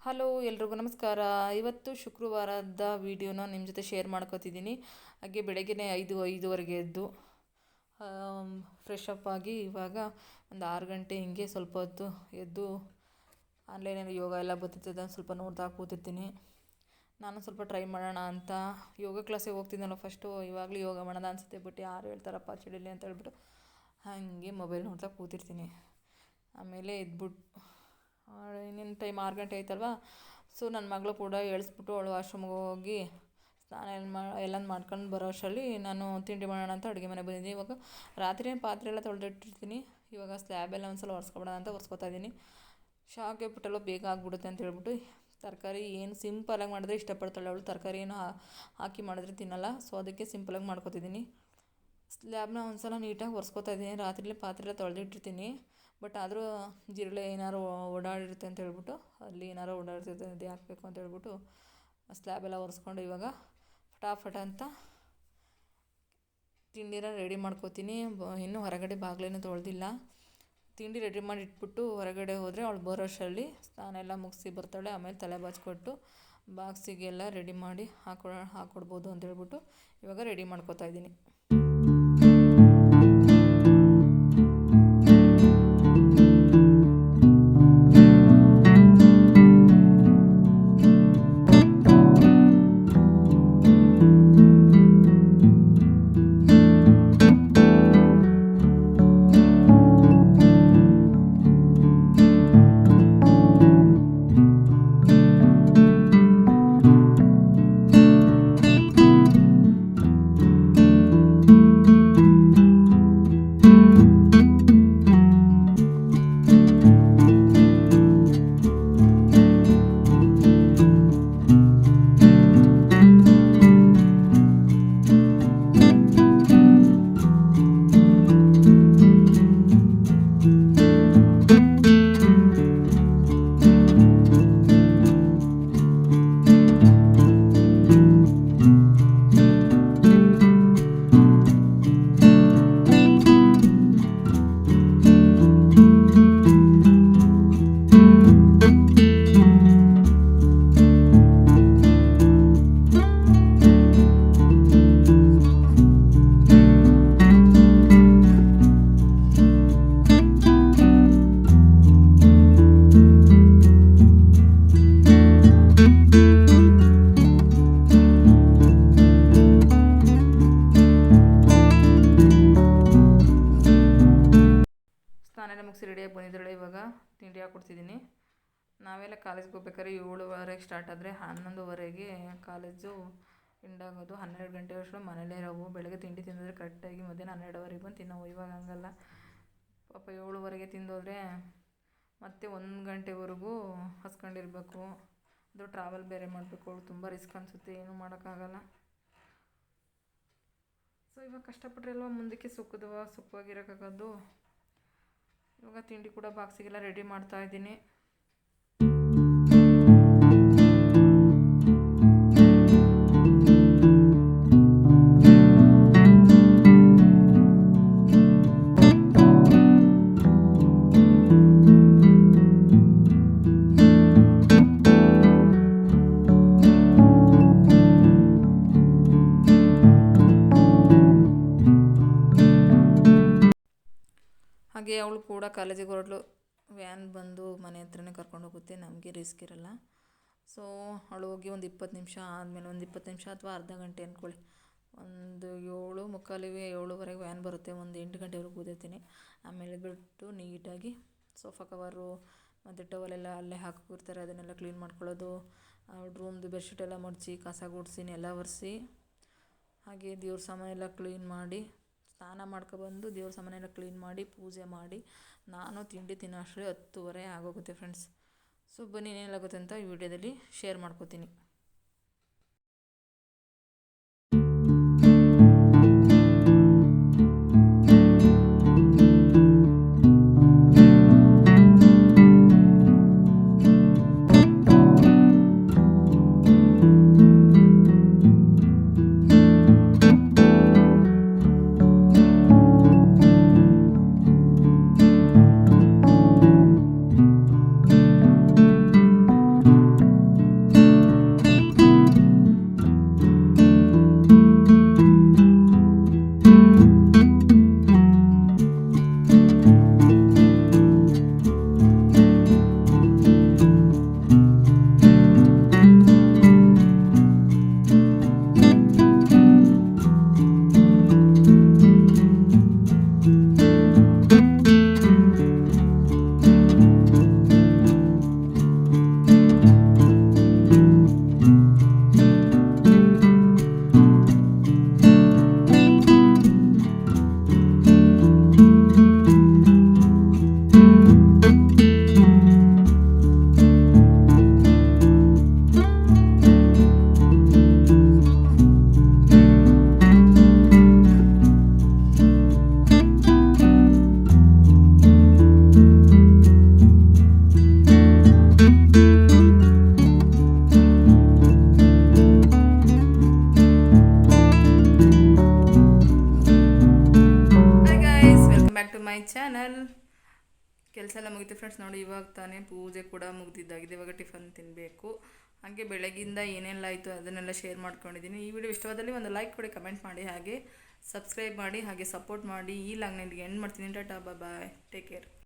Hello ಎಲ್ರಿಗೂ ನಮಸ್ಕಾರ. ಇವತ್ತು ಶುಕ್ರವಾರದ ವಿಡಿಯೋನ ನಿಮ್ಮ ಜೊತೆ ಶೇರ್ ಮಾಡ್ಕೋತಿದ್ದೀನಿ. ಹಾಗೆ ಬೆಳಗ್ಗೆನೇ 5:05ವರೆಗೆ ಎದ್ದು ಫ್ರೆಶ್ ಅಪ್ ಆಗಿ ಇವಾಗ ಒಂದು 6 ಗಂಟೆ ಹಿಂಗೆ ಸ್ವಲ್ಪ ಹೊತ್ತು ಎದ್ದು ಆನ್ಲೈನಲ್ಲಿ ಯೋಗ ಎಲ್ಲ ಬರ್ತಿರ್ತದೆ ಸ್ವಲ್ಪ ನೋಡ್ತಾ ಕೂತಿರ್ತೀನಿ. ನಾನು ಸ್ವಲ್ಪ ಟ್ರೈ ಮಾಡೋಣ ಅಂತ ಯೋಗ ಕ್ಲಾಸಿಗೆ ಹೋಗ್ತಿದ್ದನಲ್ಲ ಫಸ್ಟು, ಇವಾಗಲೂ ಯೋಗ ಮಾಡೋಣ ಅನಿಸುತ್ತೆ. ಬಟ್ ಯಾರು ಹೇಳ್ತಾರಪ್ಪ ಚಳಿಲಿ ಅಂತ ಹೇಳ್ಬಿಟ್ಟು ಹಾಗೆ ಮೊಬೈಲ್ ನೋಡ್ತಾ ಕೂತಿರ್ತೀನಿ. ಆಮೇಲೆ ಎದ್ಬಿಟ್ಟು ಇನ್ನೇನು ಟೈಮ್ 6 ಗಂಟೆ ಆಯ್ತಲ್ವ. ಸೊ ನನ್ನ ಮಗಳು ಕೂಡ ಎಳಿಸ್ಬಿಟ್ಟು ಅವಳು ವಾಶ್ರೂಮ್ಗೆ ಹೋಗಿ ಸ್ನಾನ ಎಲ್ಲ ಮಾಡ್ಕೊಂಡು ಬರೋ ಅಷ್ಟರಲ್ಲಿ ನಾನು ತಿಂಡಿ ಮಾಡೋಣ ಅಂತ ಅಡುಗೆ ಮನೆ ಬಂದಿದ್ದೀನಿ. ಇವಾಗ ರಾತ್ರಿ ಪಾತ್ರೆ ಎಲ್ಲ ತೊಳೆದಿಟ್ಟಿರ್ತೀನಿ. ಇವಾಗ ಸ್ಲ್ಯಾಬೆಲ್ಲ ಒಂದು ಸಲ ಒರೆಸ್ಕೊಬಿಡೋಣ ಅಂತ ಒರೆಸ್ಕೊತಾ ಇದ್ದೀನಿ. ಶಾವಿಗೆ ಪುಟ್ಟೆಲ್ಲ ಬೇಗ ಆಗಿಬಿಡುತ್ತೆ ಅಂತ ಹೇಳ್ಬಿಟ್ಟು ತರಕಾರಿ ಏನು ಸಿಂಪಲಾಗಿ ಮಾಡಿದ್ರೆ ಇಷ್ಟಪಡ್ತಾಳೆ ಅವಳು. ತರಕಾರಿ ಏನು ಹಾಕಿ ಮಾಡಿದ್ರೆ ತಿನ್ನಲ್ಲ. ಸೊ ಅದಕ್ಕೆ ಸಿಂಪಲಾಗಿ ಮಾಡ್ಕೊತಿದ್ದೀನಿ. ಸ್ಲ್ಯಾಬ್ನ ಒಂದು ಸಲ ನೀಟಾಗಿ ಒರೆಸ್ಕೊತಾ ಇದ್ದೀನಿ. ರಾತ್ರಿಲೇ ಪಾತ್ರೆ ಎಲ್ಲ ತೊಳೆದಿಟ್ಟಿರ್ತೀನಿ. ಬಟ್ ಆದರೂ ಜಿರಳೆ ಏನಾರು ಓಡಾಡಿರುತ್ತೆ ಅಂತ ಹೇಳ್ಬಿಟ್ಟು, ಅಲ್ಲಿ ಏನಾರು ಓಡಾಡ್ತಿರುತ್ತೆ ಅದು ಹಾಕಬೇಕು ಅಂತ ಹೇಳ್ಬಿಟ್ಟು ಸ್ಲ್ಯಾಬೆಲ್ಲ ಒರೆಸ್ಕೊಂಡು ಇವಾಗ ಫಟಾಫಟ ಅಂತ ತಿಂಡಿನ ರೆಡಿ ಮಾಡ್ಕೋತೀನಿ. ಇನ್ನೂ ಹೊರಗಡೆ ಬಾಗಿಲೇನು ತೊಳೆದಿಲ್ಲ. ತಿಂಡಿ ರೆಡಿ ಮಾಡಿ ಇಟ್ಬಿಟ್ಟು ಹೊರಗಡೆ ಹೋದರೆ ಅವಳು ಬರೋ ಅಷ್ಟರಲ್ಲಿ ಸ್ನಾನ ಎಲ್ಲ ಮುಗಿಸಿ ಬರ್ತಾಳೆ. ಆಮೇಲೆ ತಲೆ ಬಾಚ್ಕೊಟ್ಟು ಬಾಕ್ಸಿಗೆಲ್ಲ ರೆಡಿ ಮಾಡಿ ಹಾಕ್ಕೊಡ್ಬೋದು ಅಂತ ಹೇಳ್ಬಿಟ್ಟು ಇವಾಗ ರೆಡಿ ಮಾಡ್ಕೋತಾ ಇದ್ದೀನಿ. ಸ್ನಾನ ಮುಗಿಸಿ ರೆಡಿಯಾಗಿ ಬಂದಿದ್ದಾಳೆ. ಇವಾಗ ತಿಂಡಿ ಹಾಕ್ಕೊಡ್ತಿದ್ದೀನಿ. ನಾವೆಲ್ಲ ಕಾಲೇಜ್ಗೆ ಹೋಗ್ಬೇಕಾದ್ರೆ 7:00ವರೆಗೆ ಸ್ಟಾರ್ಟ್ ಆದರೆ 11:00ವರೆಗೆ ಕಾಲೇಜು ಎಂಡಾಗೋದು. 12 ಗಂಟೆ ಅಷ್ಟು ಮನೇಲೇ ಇರೋವು. ಬೆಳಗ್ಗೆ ತಿಂಡಿ ತಿಂದಿದ್ರೆ ಕರೆಕ್ಟಾಗಿ ಮಧ್ಯಾಹ್ನ 12:00ವರೆಗೆ ಬಂದು ತಿನ್ನೋವು. ಇವಾಗ ಹಂಗಲ್ಲ ಪಾಪ. 7:00ವರೆಗೆ ತಿಂದೋದ್ರೆ ಮತ್ತೆ 1 ಗಂಟೆವರೆಗೂ ಹಸ್ಕೊಂಡಿರ್ಬೇಕು. ಅದು ಟ್ರಾವೆಲ್ ಬೇರೆ ಮಾಡಬೇಕು. ಅವಳು ತುಂಬ ರಿಸ್ಕ್ ಅನಿಸುತ್ತೆ, ಏನೂ ಮಾಡೋಕ್ಕಾಗಲ್ಲ. ಸೊ ಇವಾಗ ಕಷ್ಟಪಟ್ಟರೆ ಅಲ್ವ ಮುಂದಕ್ಕೆ ಸುಖವಾಗಿರೋಕ್ಕಾಗೋದು. ಇವಾಗ ತಿಂಡಿ ಕೂಡ ಬಾಕ್ಸಿಗೆಲ್ಲ ರೆಡಿ ಮಾಡ್ತಾ ಇದ್ದೀನಿ. ಹಾಗೆ ಅವಳು ಕೂಡ ಕಾಲೇಜಿಗೆ ಹೊರಡ್ಲು. ವ್ಯಾನ್ ಬಂದು ಮನೆ ಹತ್ರನೇ ಕರ್ಕೊಂಡು ಹೋಗುತ್ತೆ, ನಮಗೆ ರಿಸ್ಕ್ ಇರಲ್ಲ. ಸೊ ಅವಳು ಹೋಗಿ ಒಂದು 20 ನಿಮಿಷ ಆದಮೇಲೆ, ಒಂದು 20 ನಿಮಿಷ ಅಥವಾ ಅರ್ಧ ಗಂಟೆ ಅಂದ್ಕೊಳ್ಳಿ, ಒಂದು 7:45 7:00ವರೆಗೆ ವ್ಯಾನ್ ಬರುತ್ತೆ. ಒಂದು 8 ಗಂಟೆವರೆಗೆ ಕೂದಿರ್ತೀನಿ. ಆಮೇಲೆ ಬಿಟ್ಟು ನೀಟಾಗಿ ಸೋಫಾ ಕವರು ಮತ್ತು ಟವಲೆಲ್ಲ ಅಲ್ಲೇ ಹಾಕಿರ್ತಾರೆ, ಅದನ್ನೆಲ್ಲ ಕ್ಲೀನ್ ಮಾಡ್ಕೊಳ್ಳೋದು. ರೂಮ್ದು ಬೆಡ್ಶೀಟ್ ಎಲ್ಲ ಮಡಚಿ ಕಸ ಗುಡಿಸಿ ನೆಲ ಒರೆಸಿ, ಹಾಗೆ ದೇವ್ರ ಸಾಮಾನೆಲ್ಲ ಕ್ಲೀನ್ ಮಾಡಿ, ಸ್ನಾನ ಮಾಡ್ಕೊಬಂದು ದೇವ್ರ ಸಾಮಾನೆಲ್ಲ ಕ್ಲೀನ್ ಮಾಡಿ ಪೂಜೆ ಮಾಡಿ ನಾನು ತಿಂಡಿ ತಿನ್ನೋ ಅಷ್ಟರಲ್ಲಿ 10:30 ಆಗೋಗುತ್ತೆ ಫ್ರೆಂಡ್ಸ್. ಸೊ ಬನ್ನಿ ಏನೇನಾಗುತ್ತೆ ಅಂತ ಈ ವಿಡಿಯೋದಲ್ಲಿ ಶೇರ್ ಮಾಡ್ಕೋತೀನಿ. My channel. ಕೆಲಸ ಎಲ್ಲ ಮುಗಿತು ಫ್ರೆಂಡ್ಸ್. ನೋಡಿ ಇವಾಗ ತಾನೇ ಪೂಜೆ ಕೂಡ ಮುಗಿದಿದ್ದಾಗಿದೆ. ಇವಾಗ ಟಿಫನ್ ತಿನ್ನಬೇಕು. ಹಾಗೆ ಬೆಳಗಿಂದ ಏನೆಲ್ಲ ಆಯಿತು ಅದನ್ನೆಲ್ಲ ಶೇರ್ ಮಾಡ್ಕೊಂಡಿದ್ದೀನಿ. ಈ ವಿಡಿಯೋ ಇಷ್ಟವಾದಲ್ಲಿ ಒಂದು ಲೈಕ್ ಕೊಡಿ, ಕಮೆಂಟ್ ಮಾಡಿ, ಹಾಗೆ ಸಬ್ಸ್ಕ್ರೈಬ್ ಮಾಡಿ, ಹಾಗೆ ಸಪೋರ್ಟ್ ಮಾಡಿ. ಈ ಲಾಗ್ ನನಗೆ ಎಂಡ್ ಮಾಡ್ತೀನಿ. ಟಾಟಾ ಬಾಯ್, ಟೇಕ್ ಕೇರ್.